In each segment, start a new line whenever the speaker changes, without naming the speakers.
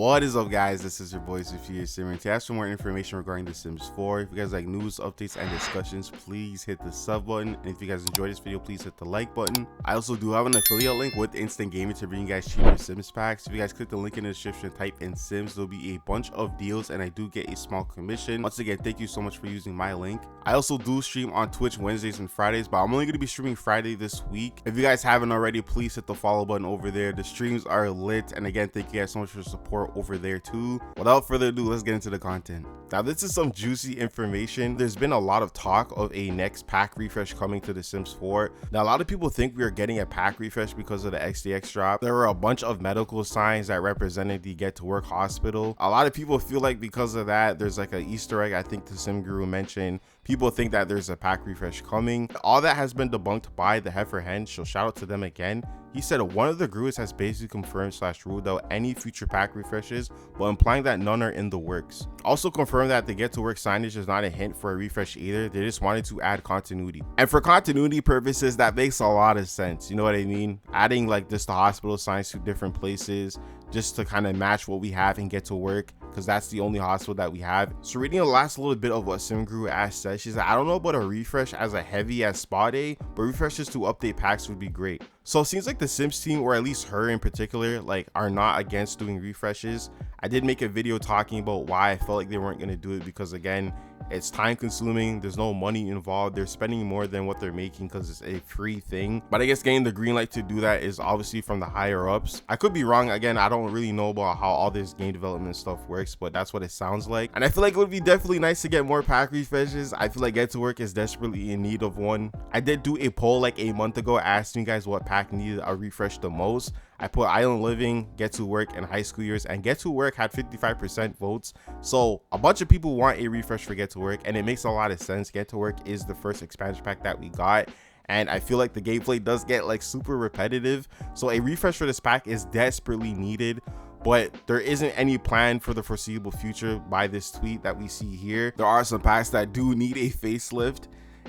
What is up, guys? This is your boy Sophia Simmer. To ask for more information regarding The Sims 4, if you guys like news, updates, and discussions, please hit the sub button. And if you guys enjoyed this video, please hit the like button. I also do have an affiliate link with Instant Gaming to bring you guys cheaper Sims packs. If you guys click the link in the description, type in Sims, there'll be a bunch of deals, and I do get a small commission. Once again, thank you so much for using my link. I also do stream on Twitch Wednesdays and Fridays, but I'm only going to be streaming Friday this week. If you guys haven't already, please hit the follow button over there. The streams are lit, and again, thank you guys so much for the support over there too. Without further ado, let's get into the content. Now, this is some juicy information. There's been a lot of talk of a next pack refresh coming to The Sims 4. Now, a lot of people think we are getting a pack refresh because of the XDX drop. There were a bunch of medical signs that represented the Get to Work hospital. A lot of people feel like because of that, there's like an Easter egg. I think the Sim Guru mentioned people think that there's a pack refresh coming. All that has been debunked by the Heifer Hen, so shout out to them again. He said one of the gurus has basically confirmed / ruled out any future pack refreshes, but implying that none are in the works. Also confirmed that the Get to Work signage is not a hint for a refresh either. They just wanted to add continuity. And for continuity purposes, that makes a lot of sense. You know what I mean? Adding like just the hospital signs to different places just to kind of match what we have and Get to Work, because that's the only hospital that we have. So reading the last little bit of what SimGuru Ash said, she said, I don't know about a refresh as a heavy as Spa Day, but refreshes to update packs would be great. So it seems like the Sims team, or at least her in particular, like are not against doing refreshes. I did make a video talking about why I felt like they weren't going to do it, because again, it's time consuming, there's no money involved, they're spending more than what they're making because it's a free thing. But I guess getting the green light to do that is obviously from the higher ups. I could be wrong, again, I don't really know about how all this game development stuff works, but that's what it sounds like. And I feel like it would be definitely nice to get more pack refreshes. I feel like Get to Work is desperately in need of one. I did do a poll like a month ago asking you guys what pack needed a refresh the most. I put Island Living, Get to Work, and High School Years, and Get to Work had 55% votes. So a bunch of people want a refresh for Get to Work, and it makes a lot of sense. Get to Work is the first expansion pack that we got, and I feel like the gameplay does get like super repetitive. So a refresh for this pack is desperately needed, but there isn't any plan for the foreseeable future by this tweet that we see here. There are some packs that do need a facelift.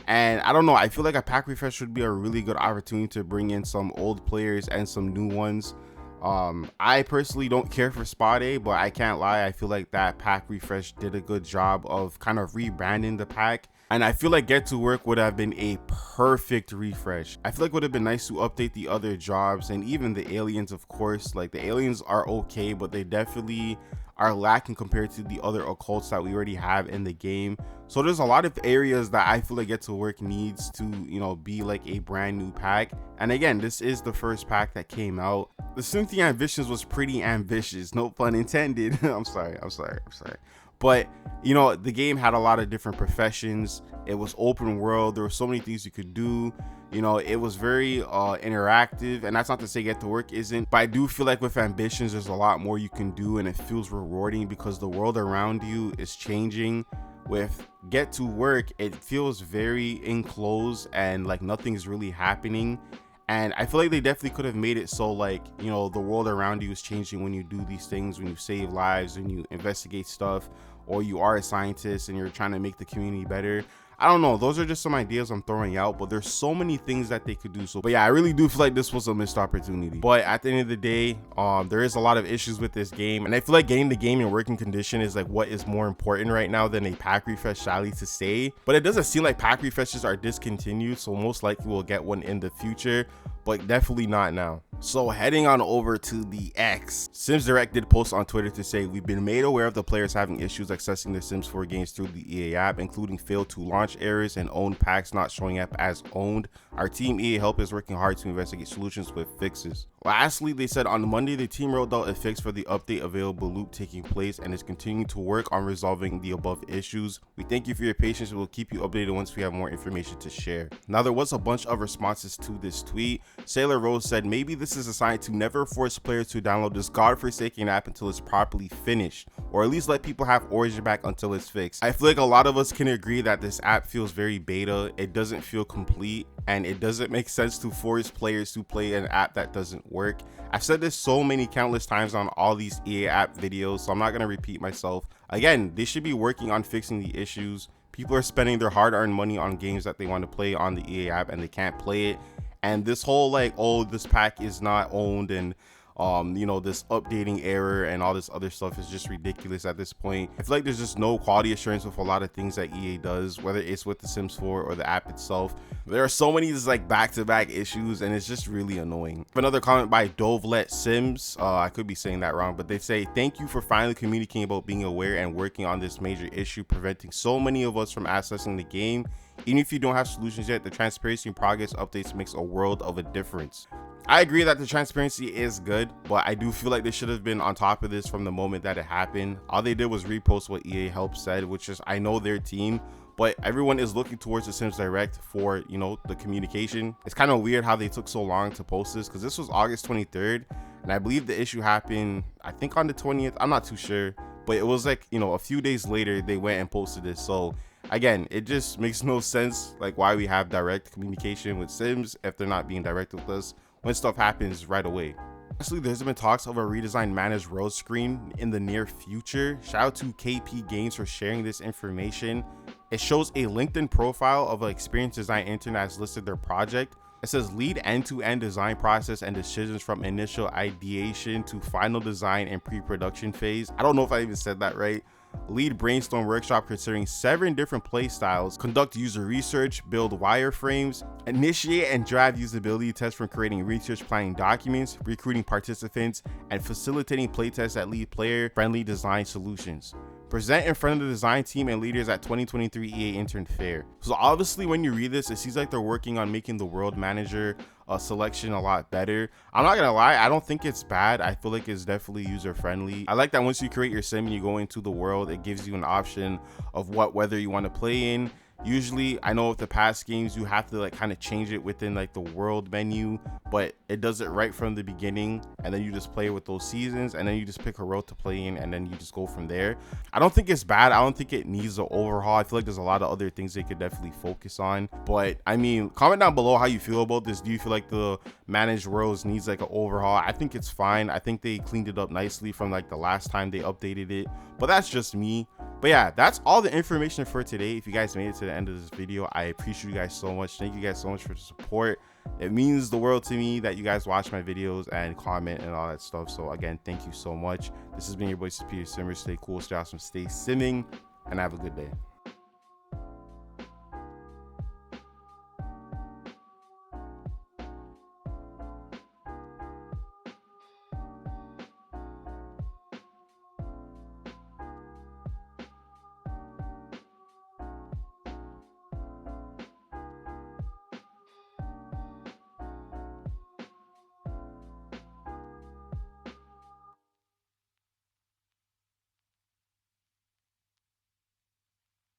And I don't know, I feel like a pack refresh would be a really good opportunity to bring in some old players and some new ones. I personally don't care for Spa Day, but I can't lie, I feel like that pack refresh did a good job of kind of rebranding the pack. And I feel like Get to Work would have been a perfect refresh. I feel like it would have been nice to update the other jobs and even the aliens, of course. Like the aliens are okay, but they definitely are lacking compared to the other occults that we already have in the game. So there's a lot of areas that I feel like Get to Work needs to, you know, be like a brand new pack. And again, this is the first pack that came out. The Cynthia Ambitions was pretty ambitious, no pun intended. I'm sorry. But you know, the game had a lot of different professions. It was open world. There were so many things you could do. You know, it was very interactive, and that's not to say Get to Work isn't, but I do feel like with Ambitions there's a lot more you can do, and it feels rewarding because the world around you is changing. With Get to Work, it feels very enclosed and like nothing's really happening. And I feel like they definitely could have made it so like, you know, the world around you is changing when you do these things, when you save lives, when you investigate stuff, or you are a scientist and you're trying to make the community better. I don't know, those are just some ideas I'm throwing out, but there's so many things that they could do. So, but yeah, I really do feel like this was a missed opportunity. But at the end of the day, there is a lot of issues with this game, and I feel like getting the game in working condition is like what is more important right now than a pack refresh, sadly to say. But it doesn't seem like pack refreshes are discontinued, so most likely we'll get one in the future, but definitely not now. So heading on over to the X, Sims Direct did post on Twitter to say, we've been made aware of the players having issues accessing the Sims 4 games through the EA app, including failed to launch errors and owned packs not showing up as owned. Our team EA Help is working hard to investigate solutions with fixes. Lastly, they said on Monday the team rolled out a fix for the update available loop taking place and is continuing to work on resolving the above issues. We thank you for your patience and we'll keep you updated once we have more information to share. Now, there was a bunch of responses to this tweet. Sailor Rose said, maybe this is a sign to never force players to download this godforsaken app until it's properly finished, or at least let people have origin back until it's fixed. I feel like a lot of us can agree that this app feels very beta. It doesn't feel complete, and it doesn't make sense to force players to play an app that doesn't work. I've said this so many countless times on all these EA app videos, so I'm not going to repeat myself. Again, they should be working on fixing the issues. People are spending their hard-earned money on games that they want to play on the EA app and they can't play it. And this whole like, oh, this pack is not owned and You know, this updating error and all this other stuff is just ridiculous at this point. I feel like there's just no quality assurance with a lot of things that EA does, whether it's with the Sims 4 or the app itself. There are so many just like back-to-back issues, and it's just really annoying. Another comment by Dovelet Sims, I could be saying that wrong, but they say, thank you for finally communicating about being aware and working on this major issue preventing so many of us from accessing the game. Even if you don't have solutions yet, the transparency and progress updates makes a world of a difference. I agree that the transparency is good, but I do feel like they should have been on top of this from the moment that it happened. All they did was repost what EA Help said, which is, I know their team, but everyone is looking towards the Sims Direct for, you know, the communication. It's kind of weird how they took so long to post this, because this was August 23rd, and I believe the issue happened, I think on the 20th, I'm not too sure, but it was like, you know, a few days later they went and posted this. So again, it just makes no sense, like why we have direct communication with Sims if they're not being direct with us when stuff happens right away. Lastly, there's been talks of a redesigned managed world screen in the near future. Shout out to KP Games for sharing this information. It shows a LinkedIn profile of an experienced design intern that's listed their project. It says lead end-to-end design process and decisions from initial ideation to final design and pre-production phase. I don't know if I even said that right. Lead brainstorm workshop considering 7 different play styles, conduct user research, build wireframes, initiate and drive usability tests from creating research planning documents, recruiting participants, and facilitating playtests that lead player-friendly design solutions. Present in front of the design team and leaders at 2023 EA Intern Fair. So obviously when you read this, it seems like they're working on making the world manager selection a lot better. I'm not gonna lie, I don't think it's bad. I feel like it's definitely user friendly. I like that once you create your sim and you go into the world, it gives you an option of whether you want to play in. Usually, I know with the past games you have to like kind of change it within like the world menu, but it does it right from the beginning, and then you just play with those seasons, and then you just pick a world to play in, and then you just go from there. I don't think it's bad. I don't think it needs an overhaul. I feel like there's a lot of other things they could definitely focus on. But I mean, comment down below how you feel about this. Do you feel like the managed worlds needs like an overhaul? I think it's fine. I think they cleaned it up nicely from like the last time they updated it, but that's just me. But yeah, that's all the information for today. If you guys made it to the end of this video, I appreciate you guys so much. Thank you guys so much for the support. It means the world to me that you guys watch my videos and comment and all that stuff. So again, thank you so much. This has been your boy Superior Simmer. Stay cool, stay awesome, stay simming, and have a good day.